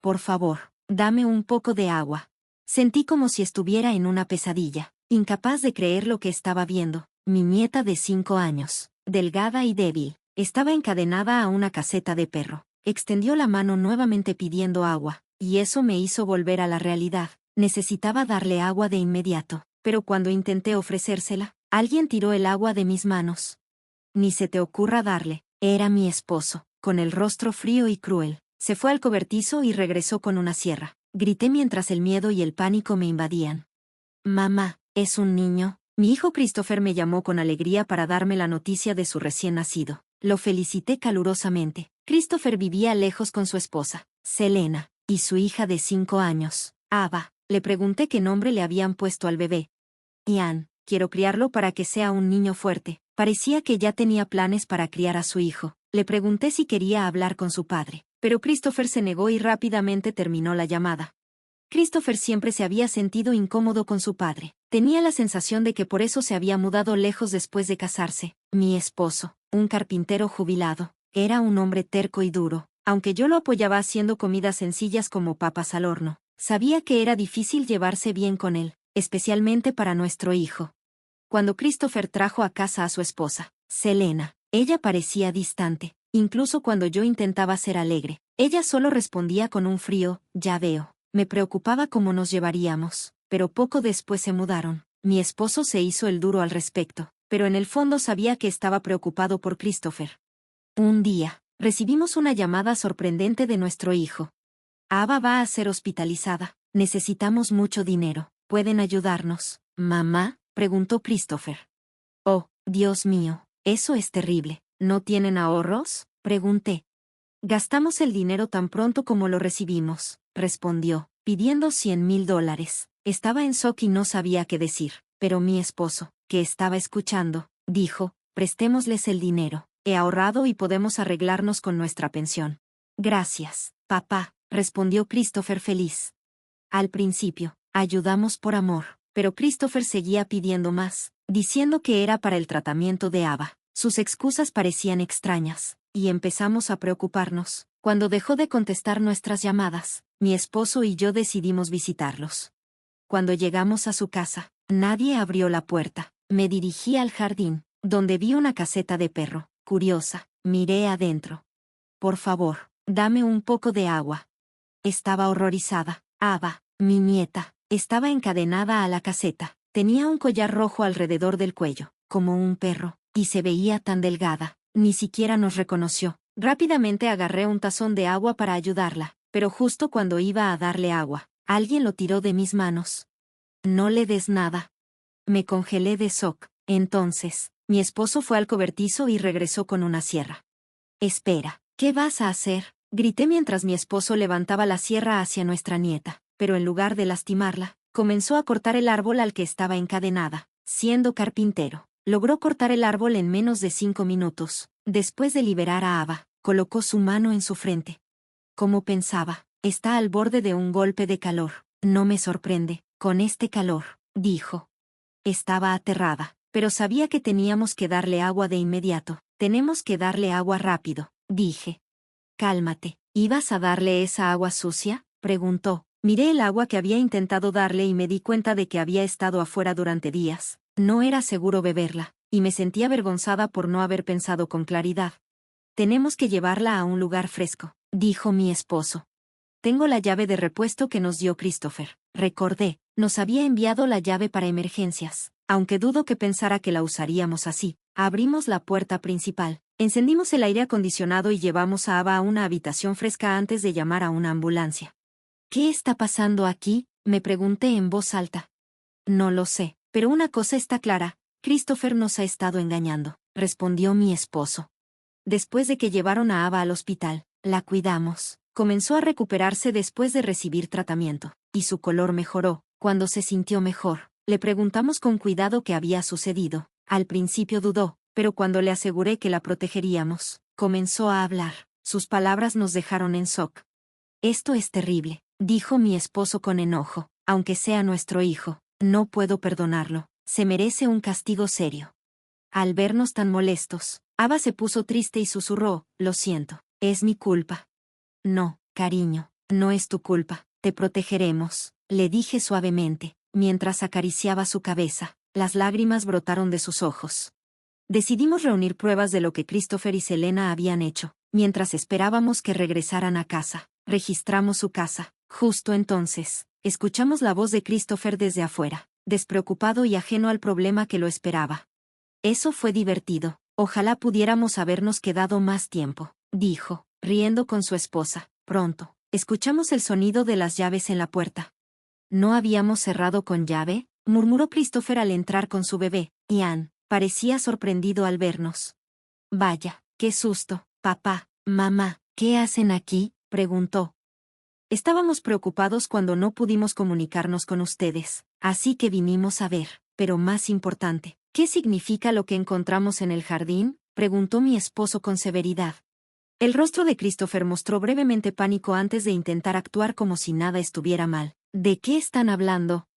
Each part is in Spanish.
Por favor, dame un poco de agua. Sentí como si estuviera en una pesadilla, incapaz de creer lo que estaba viendo. Mi nieta de 5 años, delgada y débil, estaba encadenada a una caseta de perro. Extendió la mano nuevamente pidiendo agua, y eso me hizo volver a la realidad. Necesitaba darle agua de inmediato, pero cuando intenté ofrecérsela, alguien tiró el agua de mis manos. Ni se te ocurra darle. Era mi esposo, con el rostro frío y cruel. Se fue al cobertizo y regresó con una sierra. Grité mientras el miedo y el pánico me invadían. Mamá, ¿es un niño? Mi hijo Christopher me llamó con alegría para darme la noticia de su recién nacido. Lo felicité calurosamente. Christopher vivía lejos con su esposa, Selena, y su hija de 5 años, Ava. Le pregunté qué nombre le habían puesto al bebé. Ian, quiero criarlo para que sea un niño fuerte. Parecía que ya tenía planes para criar a su hijo. Le pregunté si quería hablar con su padre, pero Christopher se negó y rápidamente terminó la llamada. Christopher siempre se había sentido incómodo con su padre. Tenía la sensación de que por eso se había mudado lejos después de casarse. Mi esposo, un carpintero jubilado, era un hombre terco y duro. Aunque yo lo apoyaba haciendo comidas sencillas como papas al horno, sabía que era difícil llevarse bien con él, especialmente para nuestro hijo. Cuando Christopher trajo a casa a su esposa, Selena, ella parecía distante. Incluso cuando yo intentaba ser alegre, ella solo respondía con un frío, ya veo. Me preocupaba cómo nos llevaríamos, pero poco después se mudaron. Mi esposo se hizo el duro al respecto, pero en el fondo sabía que estaba preocupado por Christopher. Un día, recibimos una llamada sorprendente de nuestro hijo. Ava va a ser hospitalizada. Necesitamos mucho dinero. ¿Pueden ayudarnos? ¿Mamá?, preguntó Christopher. Oh, Dios mío, eso es terrible. ¿No tienen ahorros?, pregunté. Gastamos el dinero tan pronto como lo recibimos, respondió, pidiendo $100,000. Estaba en shock y no sabía qué decir, pero mi esposo, que estaba escuchando, dijo, prestémosles el dinero. He ahorrado y podemos arreglarnos con nuestra pensión. Gracias, papá, respondió Christopher feliz. Al principio, ayudamos por amor, pero Christopher seguía pidiendo más, diciendo que era para el tratamiento de Ava. Sus excusas parecían extrañas, y empezamos a preocuparnos. Cuando dejó de contestar nuestras llamadas, mi esposo y yo decidimos visitarlos. Cuando llegamos a su casa, nadie abrió la puerta. Me dirigí al jardín, donde vi una caseta de perro. Curiosa, miré adentro. Por favor, dame un poco de agua. Estaba horrorizada. Ava, mi nieta, estaba encadenada a la caseta. Tenía un collar rojo alrededor del cuello, como un perro, y se veía tan delgada. Ni siquiera nos reconoció. Rápidamente agarré un tazón de agua para ayudarla, pero justo cuando iba a darle agua, alguien lo tiró de mis manos. No le des nada. Me congelé de shock. Entonces, mi esposo fue al cobertizo y regresó con una sierra. Espera, ¿qué vas a hacer?, grité mientras mi esposo levantaba la sierra hacia nuestra nieta, pero en lugar de lastimarla, comenzó a cortar el árbol al que estaba encadenada. Siendo carpintero, logró cortar el árbol en menos de 5 minutos. Después de liberar a Ava, colocó su mano en su frente. Como pensaba, está al borde de un golpe de calor. No me sorprende, con este calor, dijo. Estaba aterrada, pero sabía que teníamos que darle agua de inmediato. Tenemos que darle agua rápido, dije. Cálmate, ¿ibas a darle esa agua sucia?, preguntó. Miré el agua que había intentado darle y me di cuenta de que había estado afuera durante días. No era seguro beberla, y me sentía avergonzada por no haber pensado con claridad. Tenemos que llevarla a un lugar fresco, dijo mi esposo. Tengo la llave de repuesto que nos dio Christopher. Recordé, nos había enviado la llave para emergencias, aunque dudo que pensara que la usaríamos así. Abrimos la puerta principal, encendimos el aire acondicionado y llevamos a Ava a una habitación fresca antes de llamar a una ambulancia. ¿Qué está pasando aquí?, me pregunté en voz alta. No lo sé, pero una cosa está clara, Christopher nos ha estado engañando, respondió mi esposo. Después de que llevaron a Ava al hospital, la cuidamos. Comenzó a recuperarse después de recibir tratamiento, y su color mejoró. Cuando se sintió mejor, le preguntamos con cuidado qué había sucedido. Al principio dudó, pero cuando le aseguré que la protegeríamos, comenzó a hablar. Sus palabras nos dejaron en shock. Esto es terrible, dijo mi esposo con enojo. Aunque sea nuestro hijo, no puedo perdonarlo. Se merece un castigo serio. Al vernos tan molestos, Ava se puso triste y susurró, lo siento, es mi culpa. No, cariño, No es tu culpa, te protegeremos, le dije suavemente, mientras acariciaba su cabeza. Las lágrimas brotaron de sus ojos. Decidimos reunir pruebas de lo que Christopher y Selena habían hecho. Mientras esperábamos que regresaran a casa, registramos su casa. Justo entonces, escuchamos la voz de Christopher desde afuera, despreocupado y ajeno al problema que lo esperaba. Eso fue divertido. Ojalá pudiéramos habernos quedado más tiempo, dijo, riendo con su esposa. Pronto, escuchamos el sonido de las llaves en la puerta. ¿No habíamos cerrado con llave?, murmuró Christopher al entrar con su bebé. Ian parecía sorprendido al vernos. Vaya, qué susto, papá, mamá, ¿qué hacen aquí?, preguntó. Estábamos preocupados cuando no pudimos comunicarnos con ustedes, así que vinimos a ver, pero más importante, ¿qué significa lo que encontramos en el jardín?, preguntó mi esposo con severidad. El rostro de Christopher mostró brevemente pánico antes de intentar actuar como si nada estuviera mal. ¿De qué están hablando?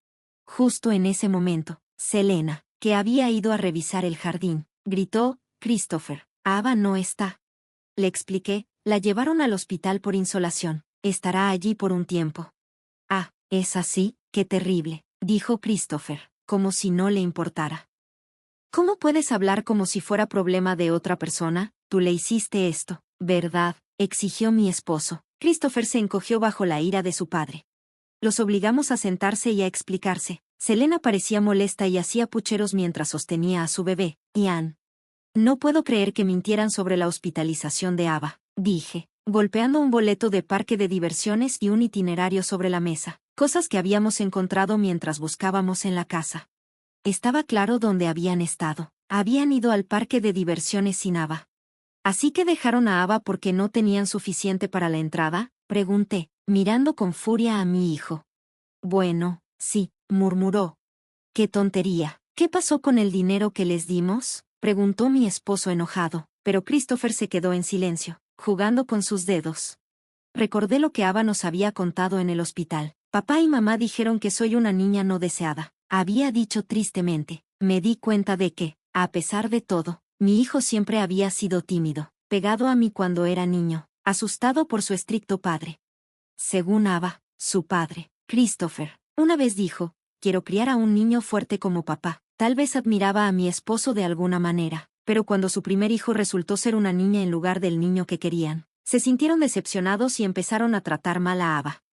Justo en ese momento, Selena, que había ido a revisar el jardín, gritó, Christopher, Ava no está. Le expliqué, la llevaron al hospital por insolación, estará allí por un tiempo. Ah, ¿es así? Qué terrible, dijo Christopher, como si no le importara. ¿Cómo puedes hablar como si fuera problema de otra persona? Tú le hiciste esto, ¿verdad?, exigió mi esposo. Christopher se encogió bajo la ira de su padre. Los obligamos a sentarse y a explicarse. Selena parecía molesta y hacía pucheros mientras sostenía a su bebé. Ian. No puedo creer que mintieran sobre la hospitalización de Ava, dije, golpeando un boleto de parque de diversiones y un itinerario sobre la mesa, cosas que habíamos encontrado mientras buscábamos en la casa. Estaba claro dónde habían estado. Habían ido al parque de diversiones sin Ava. ¿Así que dejaron a Ava porque no tenían suficiente para la entrada?, pregunté, mirando con furia a mi hijo. Bueno, sí, murmuró. ¡Qué tontería! ¿Qué pasó con el dinero que les dimos?, preguntó mi esposo enojado, pero Christopher se quedó en silencio, jugando con sus dedos. Recordé lo que Ava nos había contado en el hospital. Papá y mamá dijeron que soy una niña no deseada. Había dicho tristemente. Me di cuenta de que, a pesar de todo, mi hijo siempre había sido tímido, pegado a mí cuando era niño, asustado por su estricto padre. Según Ava, su padre, Christopher, una vez dijo, quiero criar a un niño fuerte como papá. Tal vez admiraba a mi esposo de alguna manera, pero cuando su primer hijo resultó ser una niña en lugar del niño que querían, se sintieron decepcionados y empezaron a tratar mal a Ava.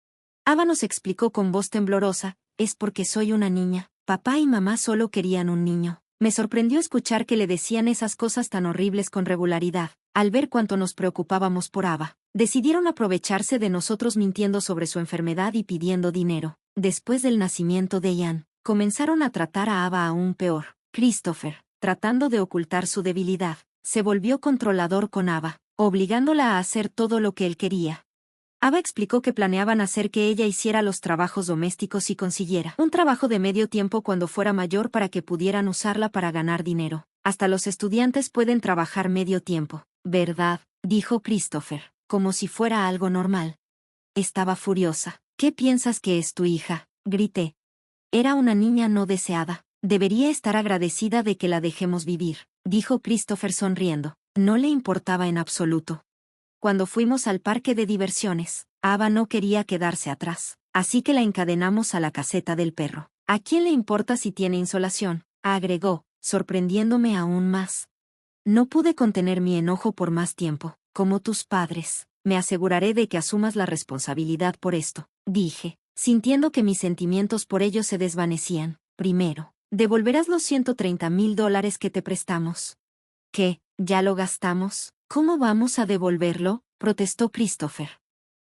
Ava nos explicó con voz temblorosa, es porque soy una niña, papá y mamá solo querían un niño. Me sorprendió escuchar que le decían esas cosas tan horribles con regularidad. Al ver cuánto nos preocupábamos por Ava, decidieron aprovecharse de nosotros mintiendo sobre su enfermedad y pidiendo dinero. Después del nacimiento de Ian, comenzaron a tratar a Ava aún peor. Christopher, tratando de ocultar su debilidad, se volvió controlador con Ava, obligándola a hacer todo lo que él quería. Ava explicó que planeaban hacer que ella hiciera los trabajos domésticos y consiguiera un trabajo de medio tiempo cuando fuera mayor para que pudieran usarla para ganar dinero. Hasta los estudiantes pueden trabajar medio tiempo, ¿verdad?, dijo Christopher, como si fuera algo normal. Estaba furiosa. ¿Qué piensas que es tu hija?, grité. Era una niña no deseada. Debería estar agradecida de que la dejemos vivir, dijo Christopher sonriendo. No le importaba en absoluto. Cuando fuimos al parque de diversiones, Ava no quería quedarse atrás, así que la encadenamos a la caseta del perro. ¿A quién le importa si tiene insolación?, agregó, sorprendiéndome aún más. No pude contener mi enojo por más tiempo. Como tus padres, me aseguraré de que asumas la responsabilidad por esto, dije, sintiendo que mis sentimientos por ello se desvanecían. Primero, devolverás los $130,000 que te prestamos. ¿Qué? ¿Ya lo gastamos? ¿Cómo vamos a devolverlo?, protestó Christopher.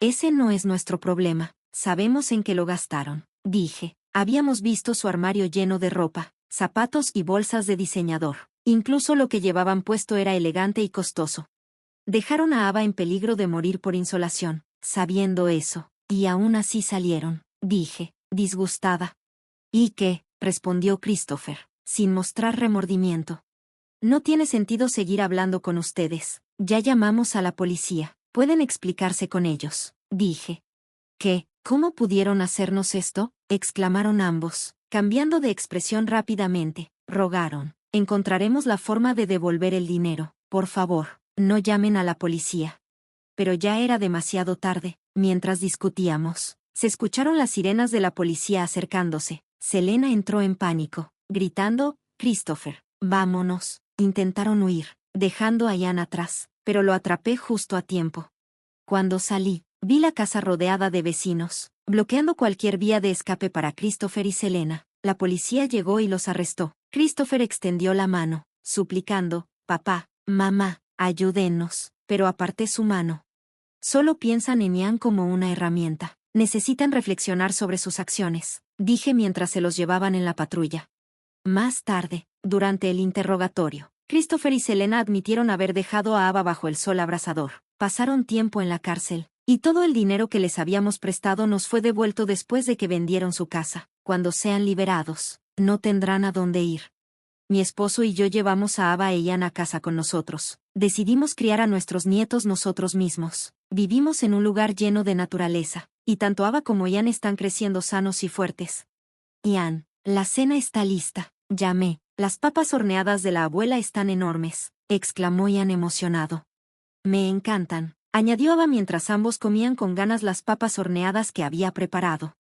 Ese no es nuestro problema, sabemos en qué lo gastaron, dije. Habíamos visto su armario lleno de ropa, zapatos y bolsas de diseñador. Incluso lo que llevaban puesto era elegante y costoso. Dejaron a Ava en peligro de morir por insolación, sabiendo eso, y aún así salieron, dije, disgustada. ¿Y qué?, respondió Christopher, sin mostrar remordimiento. No tiene sentido seguir hablando con ustedes. Ya llamamos a la policía. Pueden explicarse con ellos, dije. ¿Qué? ¿Cómo pudieron hacernos esto?, exclamaron ambos, cambiando de expresión rápidamente. Rogaron. Encontraremos la forma de devolver el dinero. Por favor, no llamen a la policía. Pero ya era demasiado tarde. Mientras discutíamos, se escucharon las sirenas de la policía acercándose. Selena entró en pánico, gritando, «Christopher, vámonos». Intentaron huir, dejando a Ian atrás, pero lo atrapé justo a tiempo. Cuando salí, vi la casa rodeada de vecinos, bloqueando cualquier vía de escape para Christopher y Selena. La policía llegó y los arrestó. Christopher extendió la mano, suplicando, «Papá, mamá, ayúdennos», pero aparté su mano. Solo piensan en Ian como una herramienta. Necesitan reflexionar sobre sus acciones, dije mientras se los llevaban en la patrulla. Más tarde, durante el interrogatorio, Christopher y Selena admitieron haber dejado a Ava bajo el sol abrasador. Pasaron tiempo en la cárcel, y todo el dinero que les habíamos prestado nos fue devuelto después de que vendieron su casa. Cuando sean liberados, no tendrán a dónde ir. Mi esposo y yo llevamos a Ava e Ian a casa con nosotros. Decidimos criar a nuestros nietos nosotros mismos. Vivimos en un lugar lleno de naturaleza, y tanto Ava como Ian están creciendo sanos y fuertes. Ian, la cena está lista, llamé. Las papas horneadas de la abuela están enormes, exclamó Ian emocionado. Me encantan, añadió Ava mientras ambos comían con ganas las papas horneadas que había preparado.